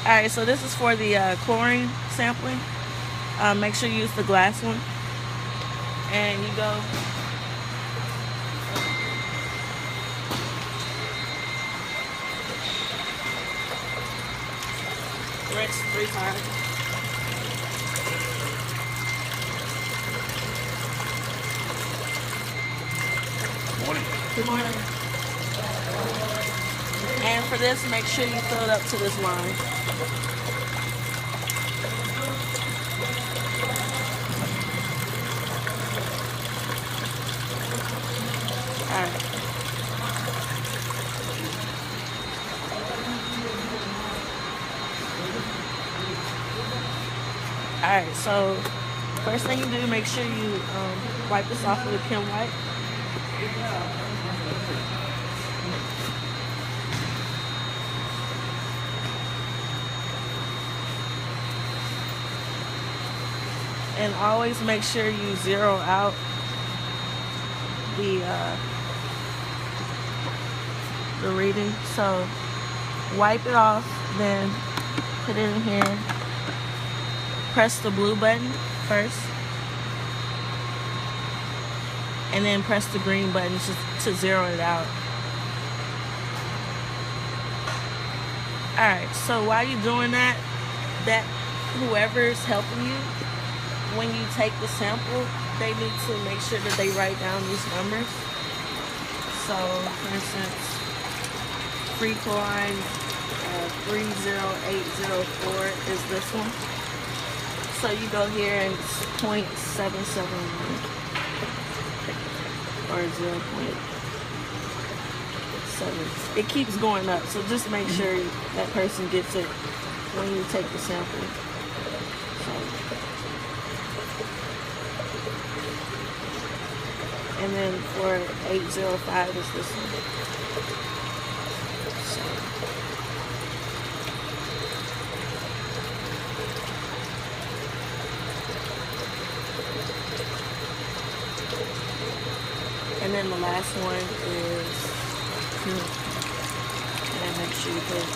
Alright, so this is for the chlorine sampling. Make sure you use the glass one. And you go rinse 3 times. Morning. Good morning. And for this, make sure you fill it up to this line. Alright. Alright, so first thing you do, make sure you wipe this off with a Kim wipe. And always make sure you zero out the reading. So wipe it off, then put it in here. Press the blue button first, and then press the green button to zero it out. Alright, so while you're doing that, whoever's helping you, when you take the sample, they need to make sure that they write down these numbers. So, for instance, free chlorine 30804 is this one. So you go here and it's 0.771 or 0.7. It keeps going up, so just make sure that person gets it when you take the sample. And then for 805 is this one. And then the last one is, and make sure you put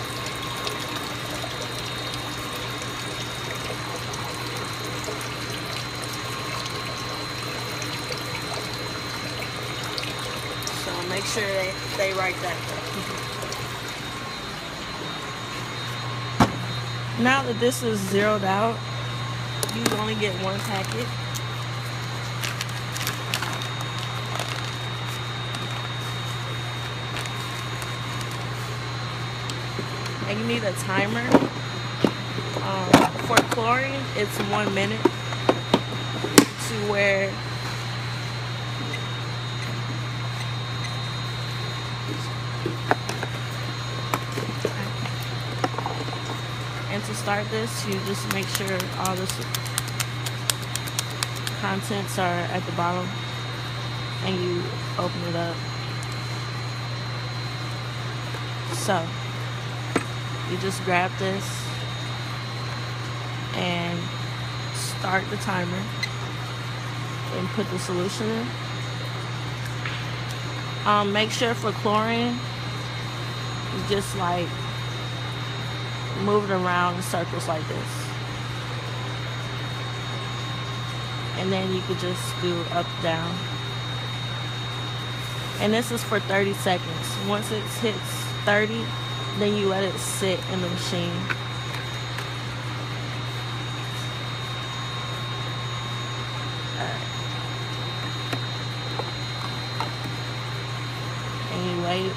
make sure they write that down. Now that this is zeroed out, you only get one packet. And you need a timer. For chlorine, it's 1 minute to where and to start this, you just make sure all the contents are at the bottom and you open it up. So you just grab this and start the timer and put the solution in. Make sure for chlorine, you just like move it around in circles like this. And then you could just do up, down. And this is for 30 seconds. Once it hits 30, then you let it sit in the machine. And you wait.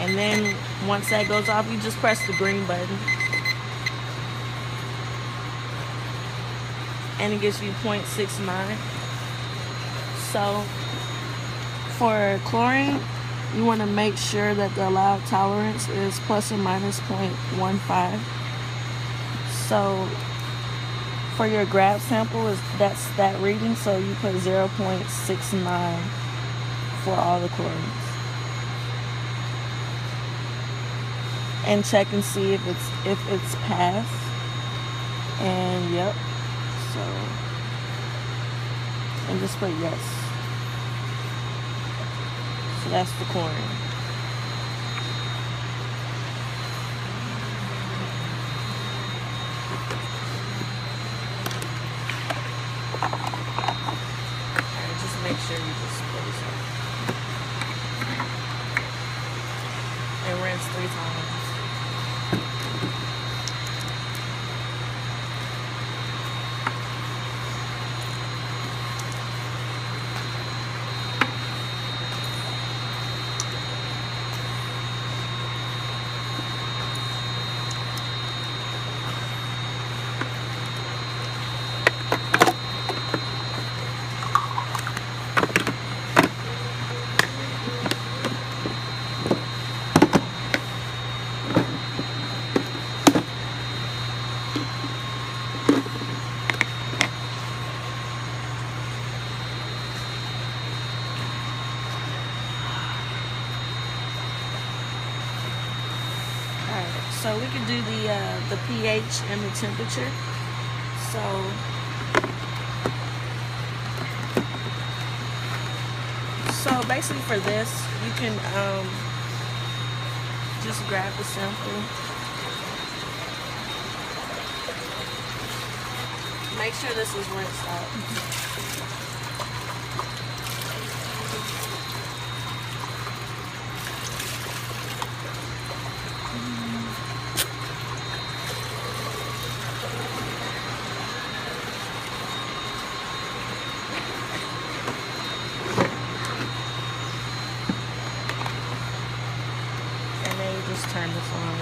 And then once that goes off, you just press the green button. And it gives you 0.69. So for chlorine, you want to make sure that the allowed tolerance is plus or minus 0.15. So for your grab sample, that's that reading, so you put 0.69 for all the coins. And check and see if it's passed. And yep. So, and just put yes. So that's the coin. Alright, just make sure you just close it. And rinse 3 times. So we can do the pH and the temperature. So basically for this, you can just grab the sample. Make sure this is rinsed out. Just turn this on.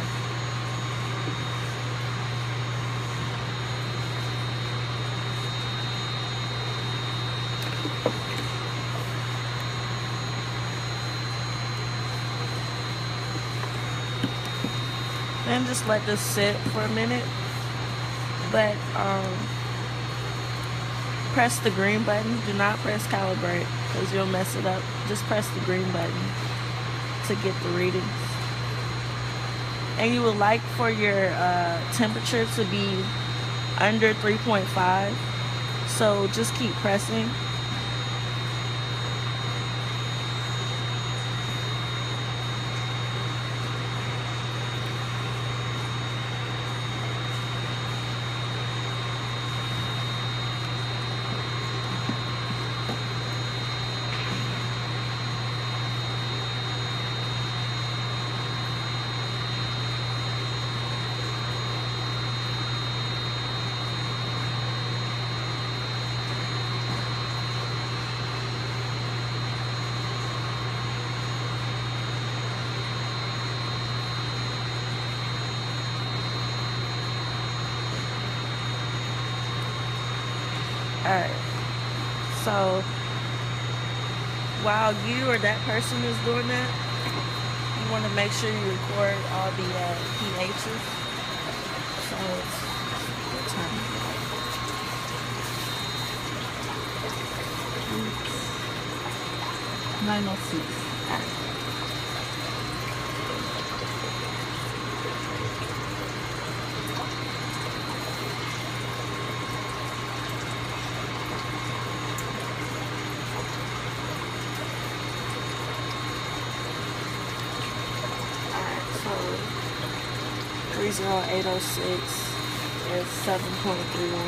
Then just let this sit for a minute. But press the green button. Do not press calibrate because you'll mess it up. Just press the green button to get the readings. And you would like for your temperature to be under 3.5. So just keep pressing. Alright, so while you or that person is doing that, you want to make sure you record all the pHs. So it's what time? 9:06. Alright. So 30806 is 7.31,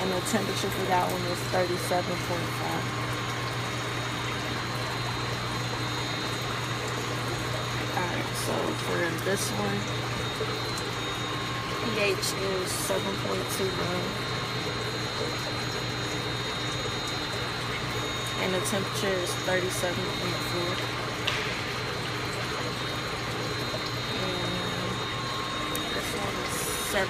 and the temperature for that one is 37.5. Alright, so for this one, pH is 7.21, and the temperature is 37.4. And this one is 7.29.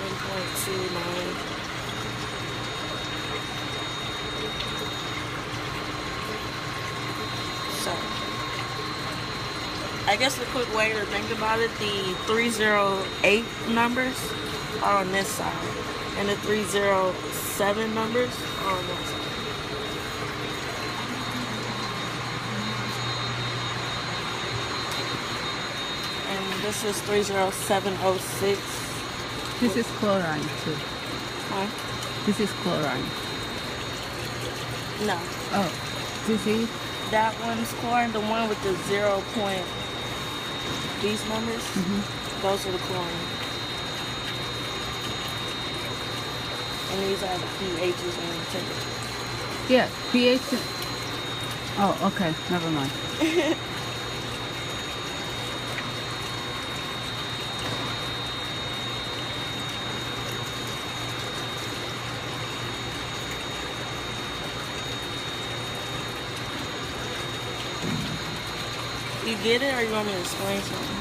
So, I guess a quick way to think about it, the 308 numbers are on this side, and the 307 numbers are on that side. And this is 30706. This is chlorine too. Huh? This is chlorine. No. Oh, this is? That one's chlorine. The one with the 0 point, these numbers, those are the chlorine. And these are the pHs and the temperature. Yeah, pH. Oh, okay. Never mind. You get it, or you want me to explain something?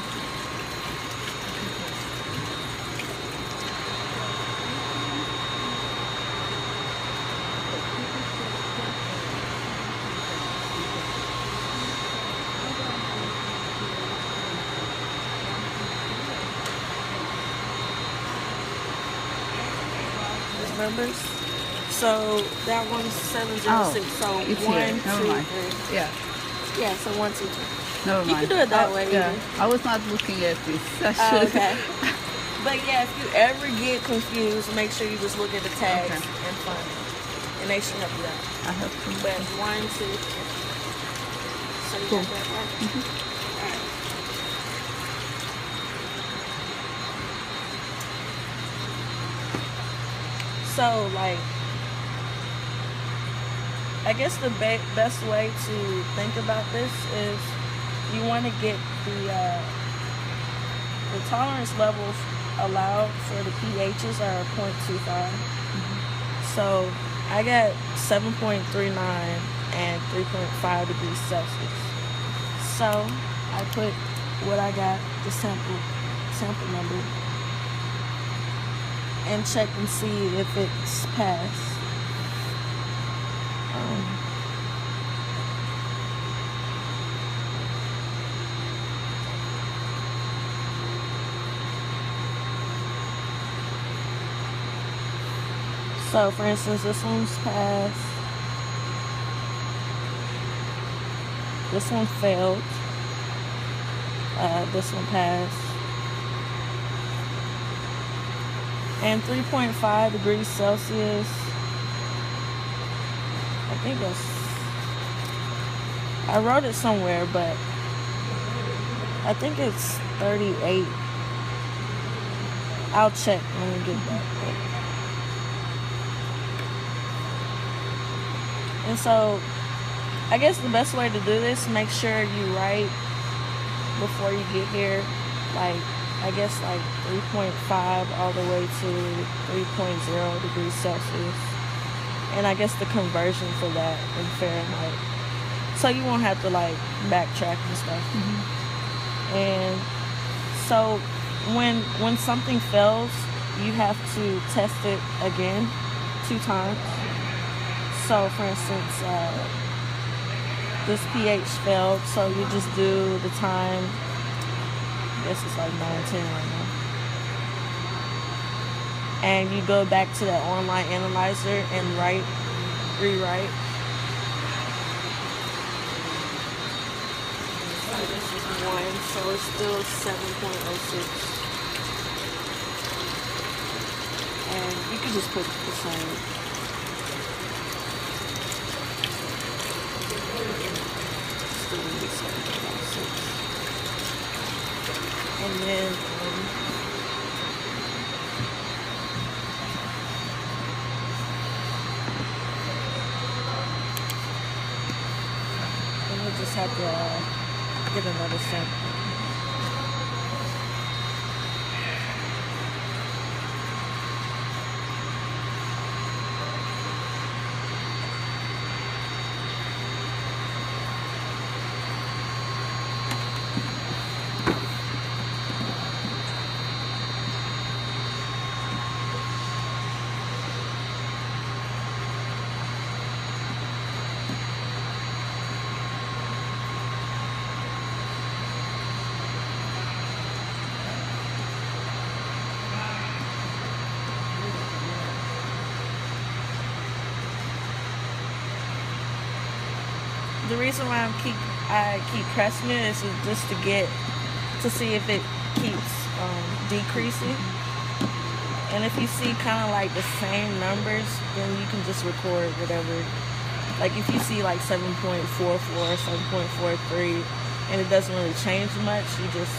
These numbers. So that one's 706. So it's 1, here. 2, Never mind. 3. Yeah, Yeah, so 1, 2, 3. never You mind. can do it that Oh, way, Yeah, either. I was not looking at this. I Oh, should. okay. But yeah, if you ever get confused, make sure you just look at the tags Okay. and find it. And they should help you out. I have to. But 1, 2, 3. So you Cool. got that right? Alright. So, like, I guess the best way to think about this is you want to get the tolerance levels allowed for the pHs are 0.25. So I got 7.39 and 3.5 degrees Celsius. So I put what I got, the sample number, and check and see if it's passed. So, for instance, this one's passed. This one failed. This one passed. And 3.5 degrees Celsius. I think I wrote it somewhere, but I think it's 38. I'll check when we get back. And so, I guess the best way to do this, make sure you write before you get here, like, I guess like 3.5 all the way to 3.0 degrees Celsius. And I guess the conversion for that in Fahrenheit. So you won't have to like backtrack and stuff. And so when something fails, you have to test it again 2 times. So for instance, this pH failed, so you just do the time. I guess it's like 9:10 right now. And you go back to that online analyzer and rewrite. So this is 1, so it's still 7.06. And you can just put the same. And then we'll just have to get another sample. the reason why I keep pressing it is just to see if it keeps decreasing. And if you see kind of like the same numbers, then you can just record whatever. Like if you see like 7.44, 7.43, and it doesn't really change much, you just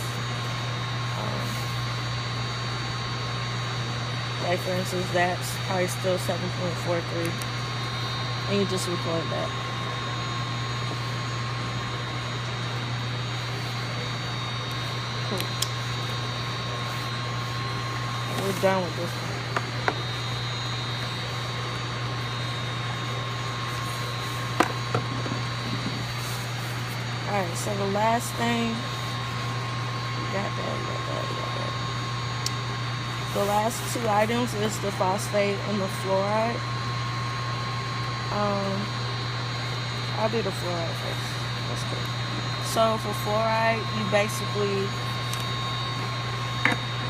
like for instance, that's probably still 7.43, and you just record that. Cool. We're done with this one. Alright, so the last thing, got that. The last two items is the phosphate and the fluoride. I'll do the fluoride first. That's cool. So for fluoride, you basically